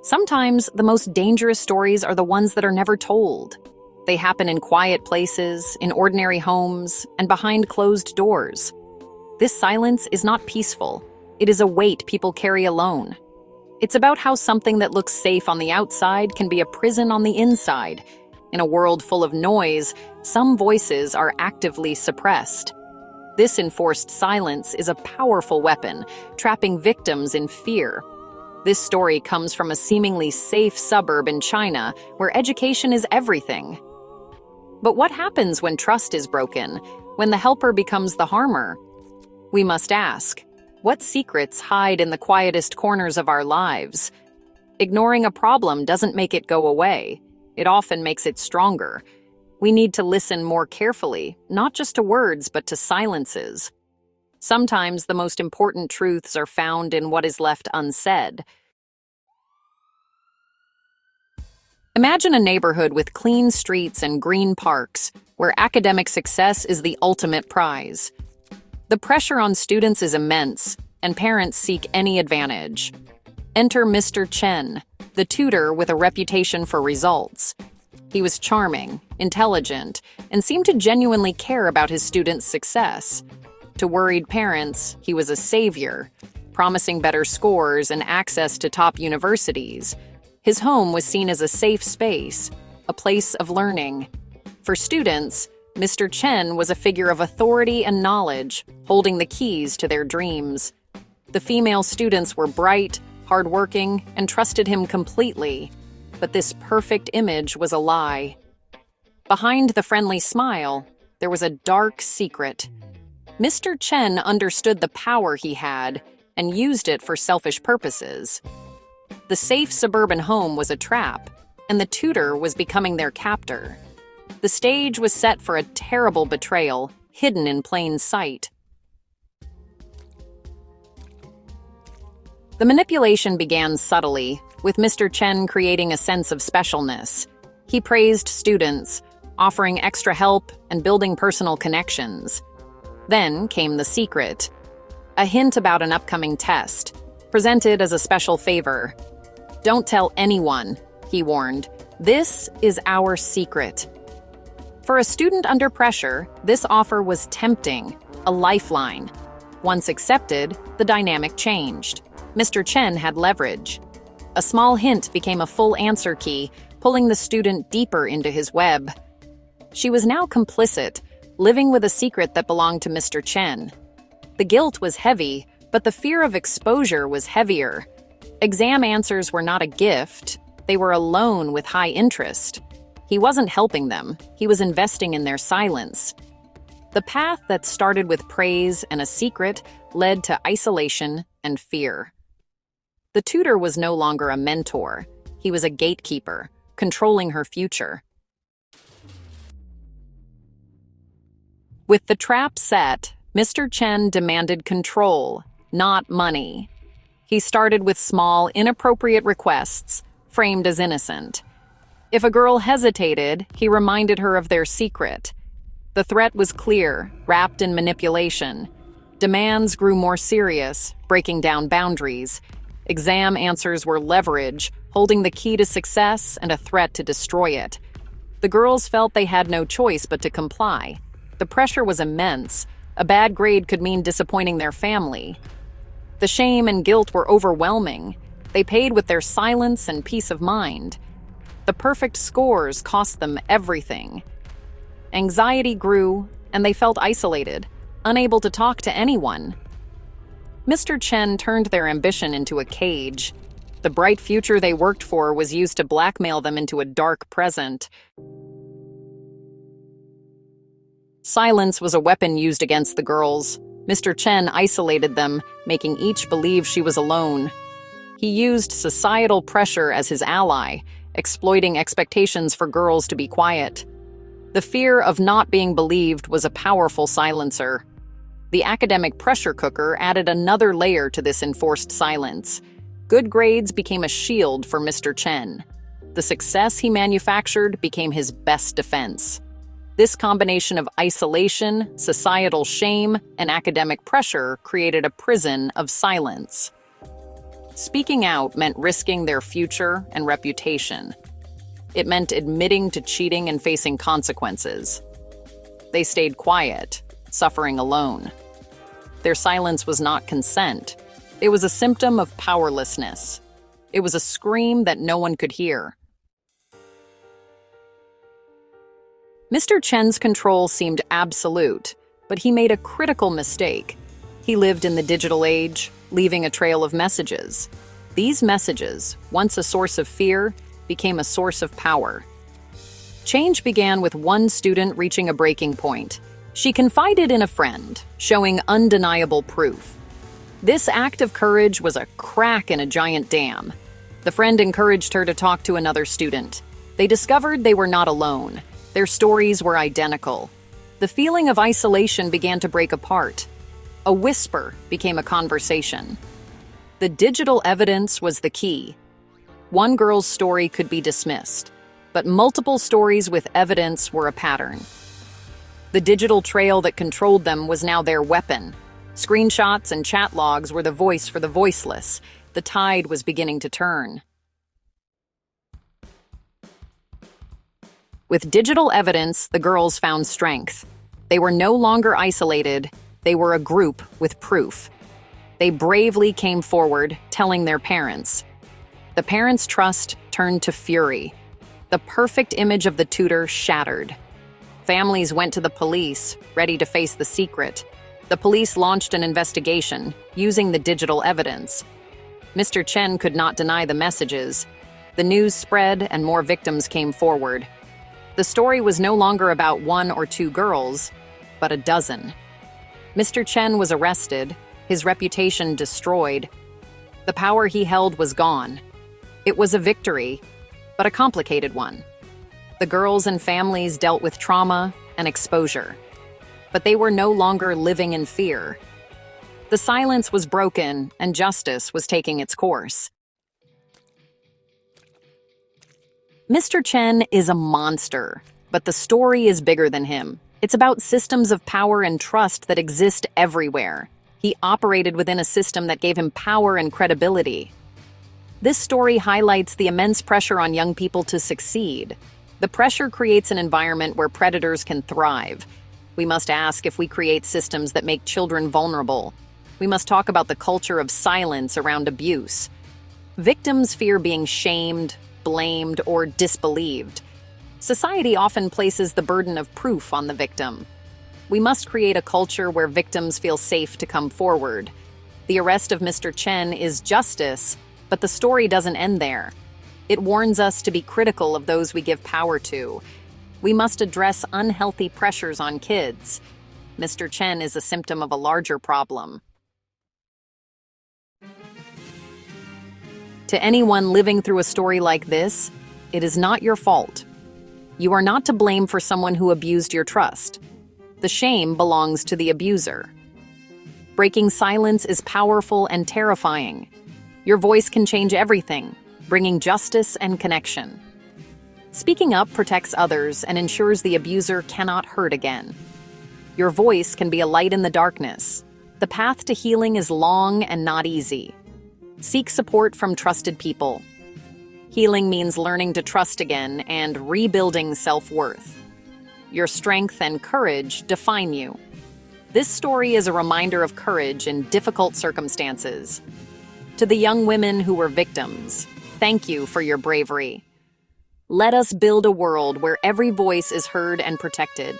Sometimes the most dangerous stories are the ones that are never told. They happen in quiet places, in ordinary homes, and behind closed doors. This silence is not peaceful. It is a weight people carry alone. It's about how something that looks safe on the outside can be a prison on the inside. In a world full of noise, some voices are actively suppressed. This enforced silence is a powerful weapon, trapping victims in fear. This story comes from a seemingly safe suburb in China, where education is everything. But what happens when trust is broken, when the helper becomes the harmer? We must ask, what secrets hide in the quietest corners of our lives? Ignoring a problem doesn't make it go away. It often makes it stronger. We need to listen more carefully, not just to words, but to silences. Sometimes the most important truths are found in what is left unsaid. Imagine a neighborhood with clean streets and green parks, where academic success is the ultimate prize. The pressure on students is immense, and parents seek any advantage. Enter Mr. Chen, the tutor with a reputation for results. He was charming, intelligent, and seemed to genuinely care about his students' success. To worried parents, he was a savior, promising better scores and access to top universities. His home was seen as a safe space, a place of learning. For students, Mr. Chen was a figure of authority and knowledge, holding the keys to their dreams. The female students were bright, hardworking, and trusted him completely. But this perfect image was a lie. Behind the friendly smile, there was a dark secret. Mr. Chen understood the power he had and used it for selfish purposes. The safe suburban home was a trap, and the tutor was becoming their captor. The stage was set for a terrible betrayal, hidden in plain sight. The manipulation began subtly, with Mr. Chen creating a sense of specialness. He praised students, offering extra help and building personal connections. Then came the secret, a hint about an upcoming test, presented as a special favor. "Don't tell anyone," he warned. "This is our secret." For a student under pressure, this offer was tempting, a lifeline. Once accepted, the dynamic changed. Mr. Chen had leverage. A small hint became a full answer key, pulling the student deeper into his web. She was now complicit, living with a secret that belonged to Mr. Chen. The guilt was heavy, but the fear of exposure was heavier. Exam answers were not a gift, they were a loan with high interest. He wasn't helping them, he was investing in their silence. The path that started with praise and a secret led to isolation and fear. The tutor was no longer a mentor, he was a gatekeeper, controlling her future. With the trap set, Mr. Chen demanded control, not money. He started with small, inappropriate requests, framed as innocent. If a girl hesitated, he reminded her of their secret. The threat was clear, wrapped in manipulation. Demands grew more serious, breaking down boundaries. Exam answers were leverage, holding the key to success and a threat to destroy it. The girls felt they had no choice but to comply. The pressure was immense. A bad grade could mean disappointing their family. The shame and guilt were overwhelming. They paid with their silence and peace of mind. The perfect scores cost them everything. Anxiety grew, and they felt isolated, unable to talk to anyone. Mr. Chen turned their ambition into a cage. The bright future they worked for was used to blackmail them into a dark present. Silence was a weapon used against the girls. Mr. Chen isolated them, making each believe she was alone. He used societal pressure as his ally, exploiting expectations for girls to be quiet. The fear of not being believed was a powerful silencer. The academic pressure cooker added another layer to this enforced silence. Good grades became a shield for Mr. Chen. The success he manufactured became his best defense. This combination of isolation, societal shame, and academic pressure created a prison of silence. Speaking out meant risking their future and reputation. It meant admitting to cheating and facing consequences. They stayed quiet, suffering alone. Their silence was not consent. It was a symptom of powerlessness. It was a scream that no one could hear. Mr. Chen's control seemed absolute, but he made a critical mistake. He lived in the digital age, leaving a trail of messages. These messages, once a source of fear, became a source of power. Change began with one student reaching a breaking point. She confided in a friend, showing undeniable proof. This act of courage was a crack in a giant dam. The friend encouraged her to talk to another student. They discovered they were not alone. Their stories were identical. The feeling of isolation began to break apart. A whisper became a conversation. The digital evidence was the key. One girl's story could be dismissed, but multiple stories with evidence were a pattern. The digital trail that controlled them was now their weapon. Screenshots and chat logs were the voice for the voiceless. The tide was beginning to turn. With digital evidence, the girls found strength. They were no longer isolated. They were a group with proof. They bravely came forward, telling their parents. The parents' trust turned to fury. The perfect image of the tutor shattered. Families went to the police, ready to face the secret. The police launched an investigation, using the digital evidence. Mr. Chen could not deny the messages. The news spread and more victims came forward. The story was no longer about one or two girls, but a dozen. Mr. Chen was arrested, his reputation destroyed. The power he held was gone. It was a victory, but a complicated one. The girls and families dealt with trauma and exposure, but they were no longer living in fear. The silence was broken and justice was taking its course. Mr. Chen is a monster, but the story is bigger than him. It's about systems of power and trust that exist everywhere. He operated within a system that gave him power and credibility. This story highlights the immense pressure on young people to succeed. The pressure creates an environment where predators can thrive. We must ask if we create systems that make children vulnerable. We must talk about the culture of silence around abuse. Victims fear being shamed, blamed, or disbelieved. Society often places the burden of proof on the victim. We must create a culture where victims feel safe to come forward. The arrest of Mr. Chen is justice, but the story doesn't end there. It warns us to be critical of those we give power to. We must address unhealthy pressures on kids. Mr. Chen is a symptom of a larger problem. To anyone living through a story like this, it is not your fault. You are not to blame for someone who abused your trust. The shame belongs to the abuser. Breaking silence is powerful and terrifying. Your voice can change everything, bringing justice and connection. Speaking up protects others and ensures the abuser cannot hurt again. Your voice can be a light in the darkness. The path to healing is long and not easy. Seek support from trusted people. Healing means learning to trust again and rebuilding self-worth. Your strength and courage define you. This story is a reminder of courage in difficult circumstances. To the young women who were victims, thank you for your bravery. Let us build a world where every voice is heard and protected.